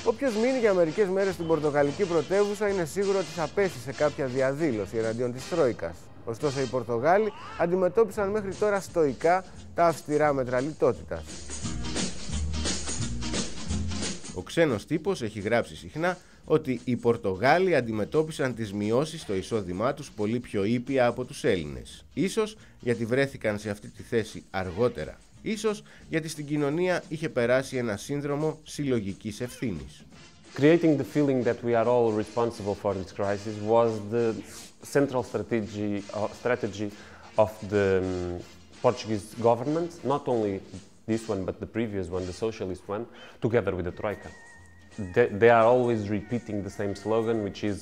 Όποιος μείνει για μερικές μέρες στην πορτογαλική πρωτεύουσα είναι σίγουρο ότι θα πέσει σε κάποια διαδήλωση εναντίον της Τρόικας. Ωστόσο, οι Πορτογάλοι αντιμετώπισαν μέχρι τώρα στοικά τα αυστηρά μέτρα λιτότητας. Ο ξένος τύπος έχει γράψει συχνά ότι οι Πορτογάλοι αντιμετώπισαν τις μειώσεις στο εισόδημά τους πολύ πιο ήπια από τους Έλληνες. Ίσως γιατί βρέθηκαν σε αυτή τη θέση αργότερα. Ίσως γιατί στην κοινωνία είχε περάσει ένα σύνδρομο συλλογικής ευθύνης. Creating the feeling that we are all responsible for this crisis was the central strategy of the Portuguese government, not only this one but the previous one, the socialist one, together with the Troika. They are always repeating the same slogan, which is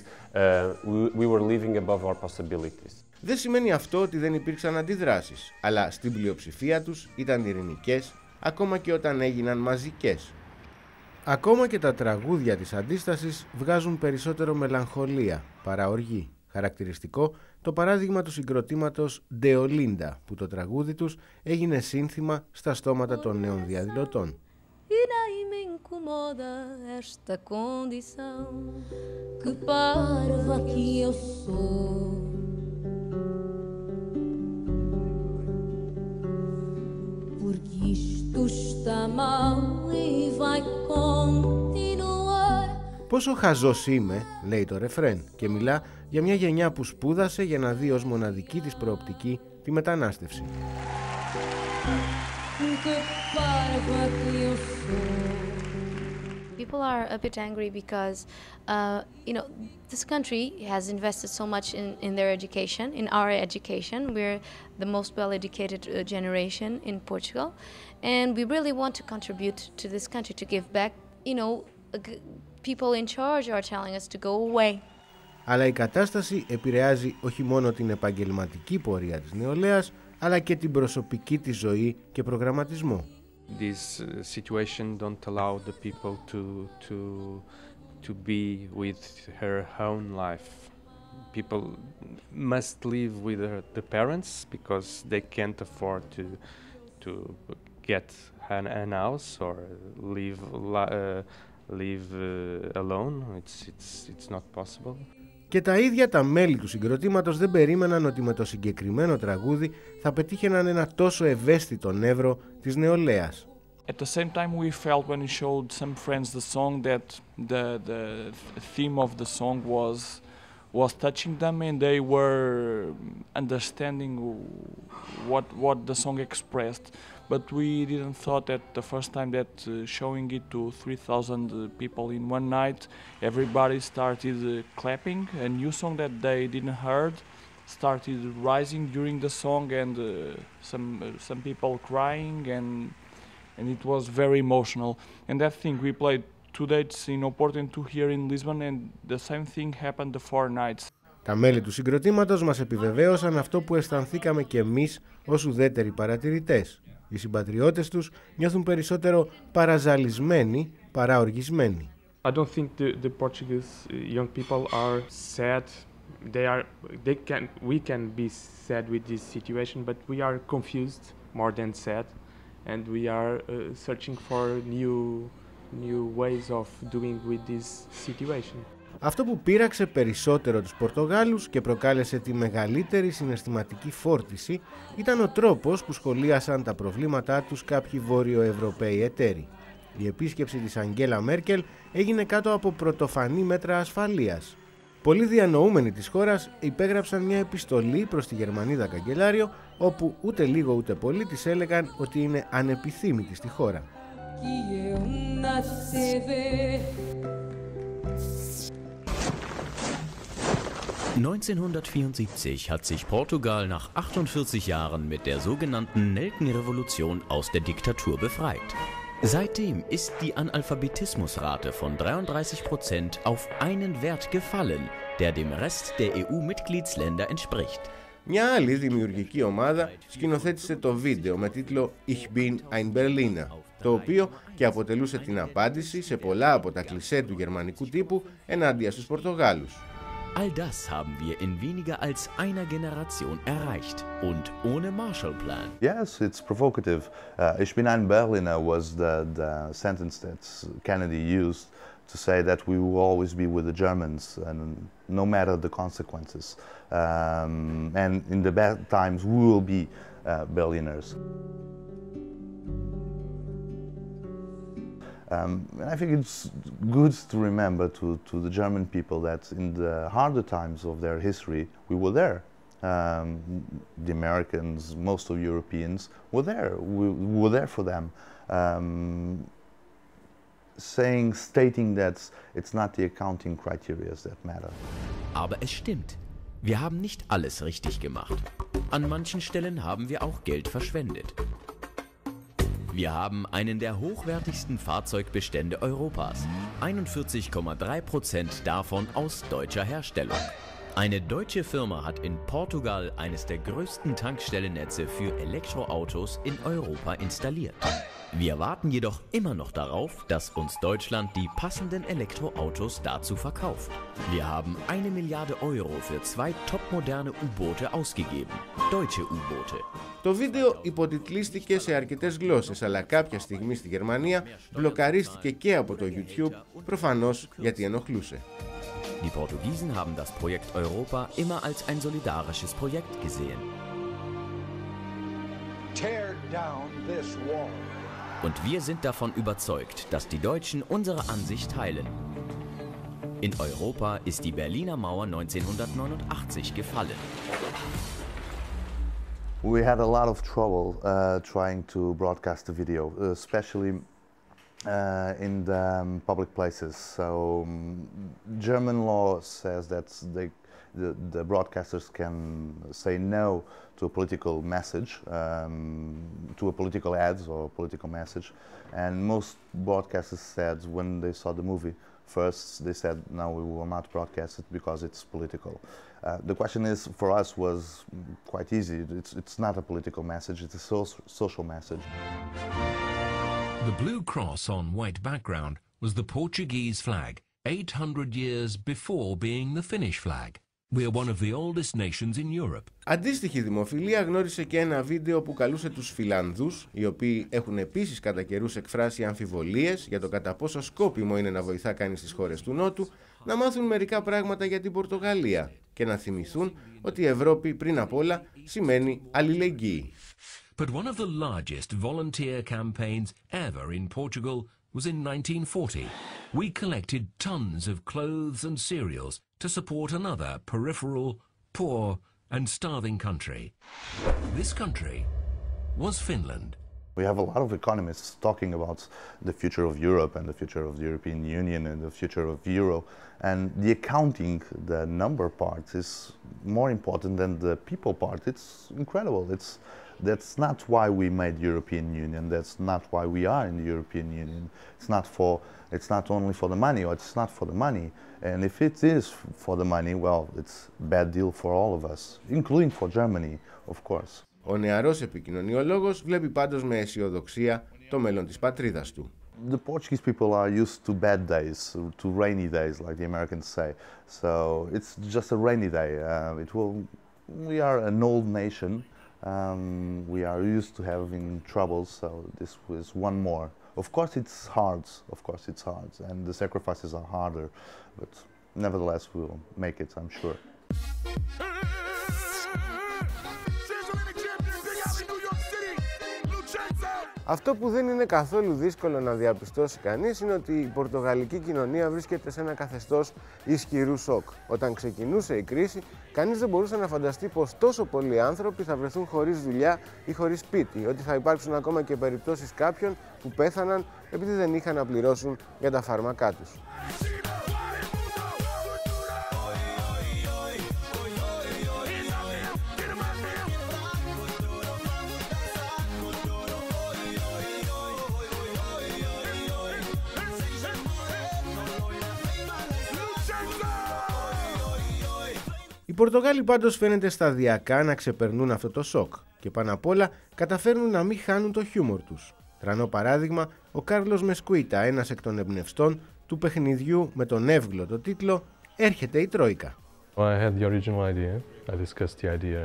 we were living above our possibilities. Δεν σημαίνει αυτό ότι δεν υπήρξαν αντιδράσεις, αλλά στην πλειοψηφία τους ήταν ειρηνικές, ακόμα και όταν έγιναν μαζικές. Ακόμα και τα τραγούδια της αντίστασης βγάζουν περισσότερο μελαγχολία παρά οργή. Χαρακτηριστικό το παράδειγμα του συγκροτήματος De Olinda, που το τραγούδι τους έγινε σύνθημα στα στόματα των νέων διαδηλωτών. Πόσο χαζός είμαι, λέει το ρεφρέν, και μιλά για μια γενιά που σπούδασε για να δει ως μοναδική της προοπτική τη μετανάστευση. People are a bit angry because, this country has invested so much in their education, in our education. We're the most well-educated generation in Portugal, and we really want to contribute to this country, to give back. People in charge are telling us to go away. Αλλά η κατάσταση επηρεάζει όχι μόνο την επαγγελματική πορεία της νεολαίας, αλλά και την προσωπική της ζωή και προγραμματισμό. This situation don't allow the people to be with her own life. People must live with the parents because they can't afford to get an house or live alone. It's not possible. Και τα ίδια τα μέλη του συγκροτήματος δεν περίμεναν ότι με το συγκεκριμένο τραγούδι θα πετύχαιναν ένα τόσο ευαίσθητο νεύρο της νεολαίας. At the same time we felt when we showed some friends the song that the theme of the song was touching them and they were understanding what the song expressed. But we didn't thought at the first time that showing it to 3,000 people in one night, everybody started clapping. A new song that they didn't heard started rising during the song and some people crying and it was very emotional. And I think we played 2 dates in Oporto and 2 here in Lisbon and the same thing happened the 4 nights. Τα μέλη του συγκροτήματος μας επιβεβαίωσαν αυτό που αισθανθήκαμε και εμείς ως ουδέτεροι παρατηρητές. Οι συμπατριώτες τους νιώθουν περισσότερο παραζαλισμένοι παρά οργισμένοι. I don't think the Portuguese young people are sad. We can be sad with this situation, but we are confused more than sad, and we are searching for new ways of doing with this situation. Αυτό που πείραξε περισσότερο τους Πορτογάλους και προκάλεσε τη μεγαλύτερη συναισθηματική φόρτιση ήταν ο τρόπος που σχολίασαν τα προβλήματά τους κάποιοι Βόρειο-Ευρωπαίοι εταίροι. Η επίσκεψη της Αγγέλα Μέρκελ έγινε κάτω από πρωτοφανή μέτρα ασφαλείας. Πολλοί διανοούμενοι της χώρας υπέγραψαν μια επιστολή προς τη Γερμανίδα καγκελάριο, όπου ούτε λίγο ούτε πολύ της έλεγαν ότι είναι ανεπιθύμητη στη χώρα. 1974 hat sich Portugal nach 48 Jahren mit der sogenannten Nelkenrevolution aus der Diktatur befreit. Seitdem ist die Analphabetismusrate von 33% auf einen Wert gefallen, der dem Rest der EU-Mitgliedsländer entspricht. Μια άλλη δημιουργική ομάδα σκηνοθέτησε το βίντεο με τίτλο «Ich bin ein Berliner». το οποίο και αποτελούσε την απάντηση σε πολλά από τα κλισέ του γερμανικού τύπου ενάντια στους Πορτογάλους. All das haben wir in weniger als einer Generation erreicht und ohne Marshallplan. Yes, it's provocative. Ich bin ein Berliner was the sentence that Kennedy used to say that we will always be with the Germans and no matter the consequences. And in the bad times we will be Berliners. I think it's good to remember to the German people that in the harder times of their history, we were there. The Americans, most of Europeans were there. We were there for them. Stating that it's not the accounting criteria that matter. Aber es stimmt. Wir haben nicht alles richtig gemacht. An manchen Stellen haben wir auch Geld verschwendet. Wir haben einen der hochwertigsten Fahrzeugbestände Europas. 41,3% davon aus deutscher Herstellung. Eine deutsche Firma hat in Portugal eines der größten Tankstellennetze für Elektroautos in Europa installiert. Wir warten jedoch immer noch darauf, dass uns Deutschland die passenden Elektroautos dazu verkauft. Wir haben 1 Milliarde Euro für 2 topmoderne U-Boote ausgegeben. Deutsche U-Boote. Το βίντεο υποτιτλίστηκε σε αρκετές γλώσσες, αλλά κάποια στιγμή στη Γερμανία μπλοκαρίστηκε και από το YouTube, προφανώς γιατί ενοχλούσε. Die Portugiesen haben das Projekt Europa immer als ein solidarisches Projekt gesehen. Tear down this wall. Und wir sind davon überzeugt, dass die Deutschen unsere Ansicht teilen. In Europa ist die Berliner Mauer 1989 gefallen. We had a lot of trouble trying to broadcast the video, especially in the public places. So German law says that the broadcasters can say no to a political message, to a political ads or political message. And most broadcasters said when they saw the movie first, they said, no, we will not broadcast it because it's political. The question is, for us, was quite easy. It's not a political message, it's a social message. The blue cross on white background was the Portuguese flag, 800 years before being the Finnish flag. We are one of the oldest nations in Europe. Αντίστοιχη δημοφιλία γνώρισε και ένα βίντεο που καλούσε τους Φιλανδούς, οι οποίοι έχουν επίσης κατά καιρούς εκφράσει αμφιβολίες για το κατά πόσο σκόπιμο είναι να βοηθά κανείς στις χώρες του Νότου, να μάθουν μερικά πράγματα για την Πορτογαλία και να θυμηθούν ότι η Ευρώπη πριν απ' όλα σημαίνει αλληλεγγύη. But one of the largest volunteer campaigns ever in Portugal was in 1940. We collected tons of clothes and cereals to support another peripheral, poor and starving country. This country was Finland. We have a lot of economists talking about the future of Europe and the future of the European Union and the future of Euro. And the accounting, the number part is more important than the people part. It's incredible. That's not why we made European Union. That's not why we are in the European Union. It's not only for the money, or it's not for the money. And if it is for the money, well, it's a bad deal for all of us, including for Germany, of course. Ο νεαρός επικοινωνιολόγος βλέπει πάντως με αισιοδοξία το μέλλον της πατρίδας του. The Portuguese people are used to bad days, to rainy days, like the Americans say. So it's just a rainy day. We are an old nation. We are used to having troubles, so this was one more. Of course it's hard, and the sacrifices are harder, but nevertheless we'll make it, I'm sure. Αυτό που δεν είναι καθόλου δύσκολο να διαπιστώσει κανείς είναι ότι η πορτογαλική κοινωνία βρίσκεται σε ένα καθεστώς ισχυρού σοκ. Όταν ξεκινούσε η κρίση, κανείς δεν μπορούσε να φανταστεί πως τόσο πολλοί άνθρωποι θα βρεθούν χωρίς δουλειά ή χωρίς σπίτι, ότι θα υπάρξουν ακόμα και περιπτώσεις κάποιων που πέθαναν επειδή δεν είχαν να πληρώσουν για τα φάρμακά τους. Οι Πορτογάλοι πάντως φαίνεται σταδιακά να ξεπερνούν αυτό το σοκ και πάνω απ' όλα καταφέρνουν να μην χάνουν το χιούμορ τους. Τρανό παράδειγμα, ο Κάρλος Μεσκουίτα, ένας εκ των εμπνευστών του παιχνιδιού με τον εύγλωτο τίτλο «Έρχεται η Τρόικα». I had the original idea. I discussed the idea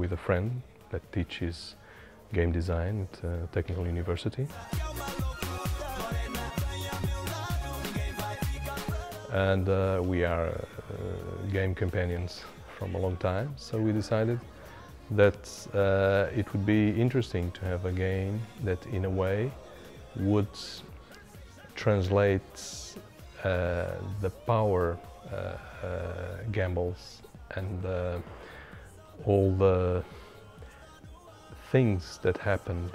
with a friend that teaches game design at a technical university. And we are game companions from a long time, so we decided that it would be interesting to have a game that in a way would translate the power gambles and all the things that happened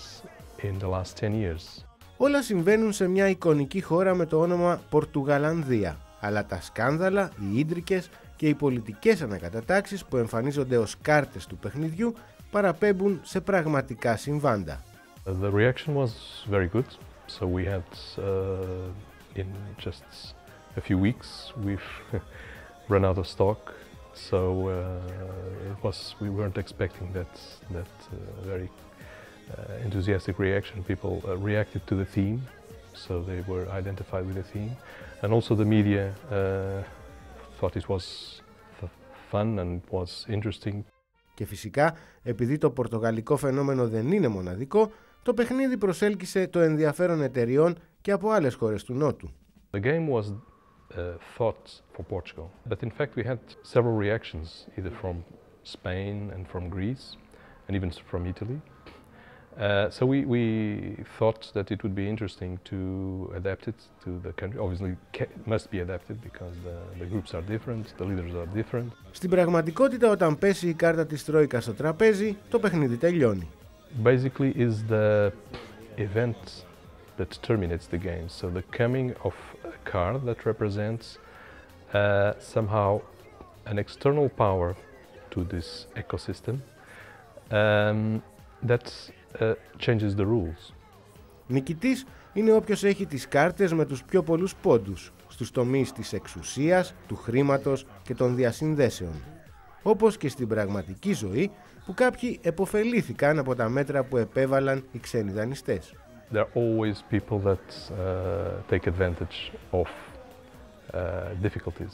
in the last 10 years. Όλα συμβαίνουν σε μια εικονική χώρα με το όνομα Πορτογαλανδία, αλλά τα σκάνδαλα, οι ίντρικες και οι πολιτικές ανακατατάξεις που εμφανίζονται ως κάρτες του παιχνιδιού παραπέμπουν σε πραγματικά συμβάντα. The reaction was very good, so we had in just a few weeks we've run out of stock, so we weren't expecting that very enthusiastic reaction. People reacted to the theme, so they were identified with the theme, and also the media thought it was fun and was interesting. Και φυσικά, επειδή το πορτογαλικό φαινόμενο δεν είναι μοναδικό, το παιχνίδι προσέλκυσε το ενδιαφέρον εταιριών και από άλλες χώρες του Νότου. The game was thought for Portugal, but in fact we had several reactions, either from Spain and from Greece, and even from Italy. So we thought that it would be interesting to adapt it to the country. Obviously, it must be adapted because the groups are different, the leaders are different. Στην πραγματικότητα, όταν πέσει η κάρτα της Τρόικας στο τραπέζι, το παιχνίδι τελειώνει. Basically, is the event that terminates the game. So the coming of a card that represents somehow an external power to this ecosystem that changes the rules. Νικητής είναι όποιος έχει τις κάρτες με τους πιο πολλούς πόντους στους τομείς της εξουσίας, του χρήματος και των διασυνδέσεων. Όπως και στην πραγματική ζωή που κάποιοι επωφελήθηκαν από τα μέτρα που επέβαλαν οι ξένοι δανειστές. There are always people that take advantage of difficulties.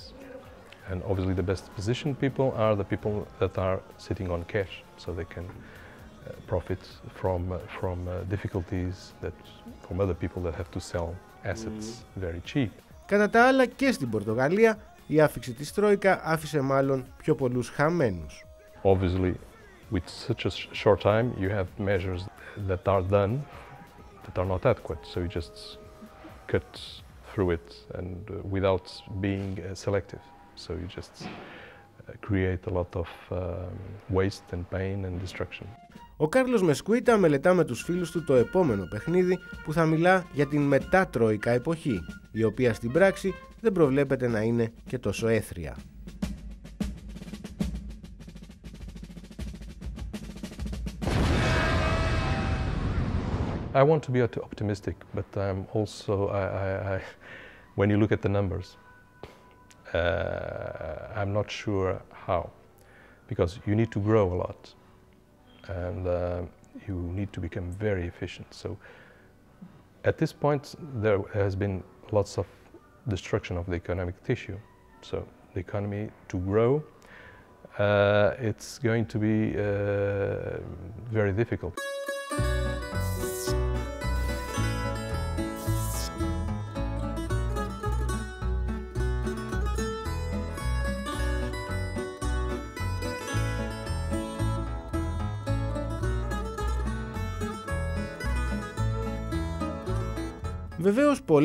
And obviously the best positioned people are the people that are sitting on cash, so they can profit from difficulties from other people that have to sell assets very cheap. Κατά τα άλλα και στην Πορτογαλία η άφιξη της Τρόικα άφησε μάλλον πιο πολλούς χαμένους. Obviously, with such a short time, you have measures that are done that are not adequate, so you just cut through it and without being selective. So you just create a lot of waste and pain and destruction. Ο Κάρλος Μεσκουίτα μελετά με τους φίλους του το επόμενο παιχνίδι που θα μιλά για την μετά-Τρόικα εποχή, η οποία στην πράξη δεν προβλέπεται να είναι και τόσο έθρια. I want to be optimistic, but I'm also, when you look at the numbers, I'm not sure how, because you need to grow a lot. And you need to become very efficient. So at this point there has been lots of destruction of the economic tissue. So the economy to grow, it's going to be very difficult. Βεβαίως πολλές